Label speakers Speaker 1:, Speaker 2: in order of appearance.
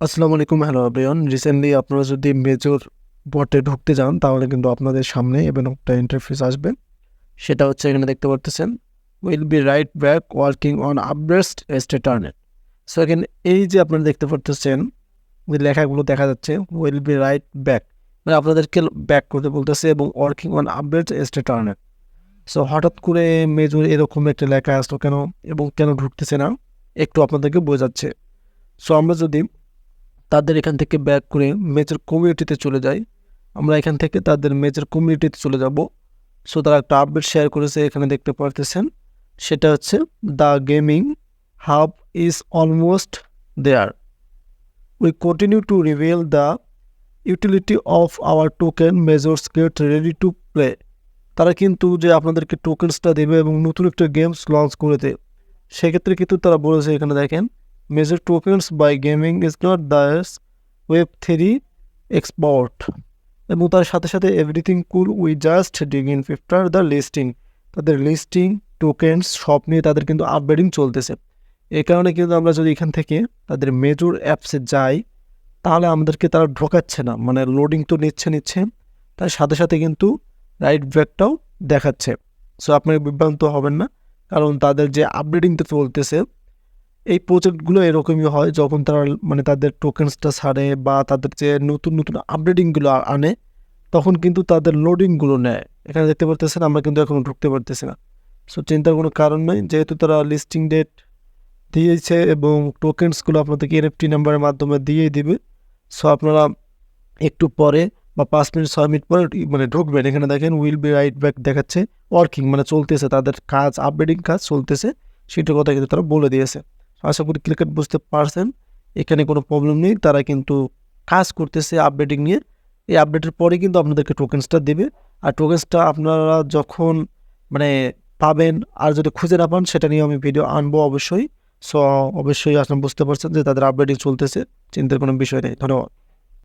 Speaker 1: আসসালামু আলাইকুম, hello everyone. Recently আপনারা যদি মেজর বটে ঢুকতে যান তাহলে কিন্তু আপনাদের সামনে এবং একটা ইন্টারফেস আসবে। সেটা হচ্ছে এখানে দেখতে পারতেছেন, will be right back working on updates stay tuned. So এখানে এই যে আপনারা দেখতে পারতেছেন যে লেখাগুলো দেখা যাচ্ছে, উইল বি রাইট ব্যাক মানে আপনাদেরকে ব্যাক করতে বলতেছে এবং working on updates stay tuned. So হঠাৎ করে মেজর এরকম একটা লেখা আসলো কেন এবং কেন ঢুকতেছে না একটু আপনাদেরকে বোঝাচ্ছে। সো আমরা যদি তাদের এখান থেকে ব্যাক করে মেজর কমিউনিটিতে চলে যাই, আমরা এখান থেকে তাদের মেজর কমিউনিটিতে চলে যাব। সো তারা একটা আপডেট শেয়ার করেছে, এখানে দেখতে পারতেছেন। সেটা হচ্ছে the gaming hub is almost there, we continue to reveal the utility of our token majors get ready to play. তারা কিন্তু যে আপনাদেরকে টোকেন্সটা দেবে এবং নতুন একটা গেমস লঞ্চ করে দেয়, সেক্ষেত্রে কিন্তু তারা বলেছে এখানে দেখেন, major tokens by gaming is not this web 3 export. এবং তার সাথে সাথে everything cool we just dig in filter the listing. তাদের লিস্টিং টোকেন্স সব নিয়ে তাদের কিন্তু আপডেটিং চলতেছে। এই কারণে কিন্তু আমরা যদি এখান থেকে তাদের মেজর অ্যাপসে যাই তাহলে আমাদেরকে তারা ঢোকাচ্ছে না, মানে লোডিং তো নিচ্ছে, তার সাথে সাথে কিন্তু রাইট ব্যাকটাও দেখাচ্ছে। সো আপনারা বিভ্রান্ত হবেন না, কারণ তাদের যে আপডেটিংটা চলতেছে এই প্রজেক্টগুলো এরকমই হয়, যখন তারা মানে তাদের টোকেন্সটা ছাড়ে বা তাদের যে নতুন নতুন আপডেটিংগুলো আনে তখন কিন্তু তাদের লোডিংগুলো নেয়। এখানে দেখতে পারতেছেন আমরা কিন্তু এখনও ঢুকতে পারতেছি না। সো চিন্তার কোনো কারণ নেই, যেহেতু তারা লিস্টিং ডেট দিয়েছে এবং টোকেন্সগুলো আপনাদেরকে এনএফটি নাম্বারের মাধ্যমে দিয়েই দিবে। সো আপনারা একটু পরে বা 5 মিনিট 6 মিনিট পরে মানে ঢুকবেন, এখানে দেখেন উইল বি রাইট ব্যাক দেখাচ্ছে, ওয়ার্কিং মানে চলতেছে, তাদের কাজ আপডেটিং কাজ চলতেছে, সেটার কথা কিন্তু তারা বলে দিয়েছে। আশা করি ক্লিয়ার বুঝতে পারছেন, এখানে কোনো প্রবলেম নেই, তারা কিন্তু কাজ করতেছে আপডেটিং নিয়ে। এই আপডেটের পরে কিন্তু আপনাদেরকে টোকেন্সটা দেবে, আর টোকেন্সটা আপনারা যখন মানে পাবেন আর যদি খুঁজে না পান সেটা নিয়ে আমি ভিডিও আনবো অবশ্যই। সো অবশ্যই আসলে বুঝতে পারছেন যে তাদের আপডেটিং চলতেছে, চিন্তার কোনো বিষয় নেই। ধন্যবাদ।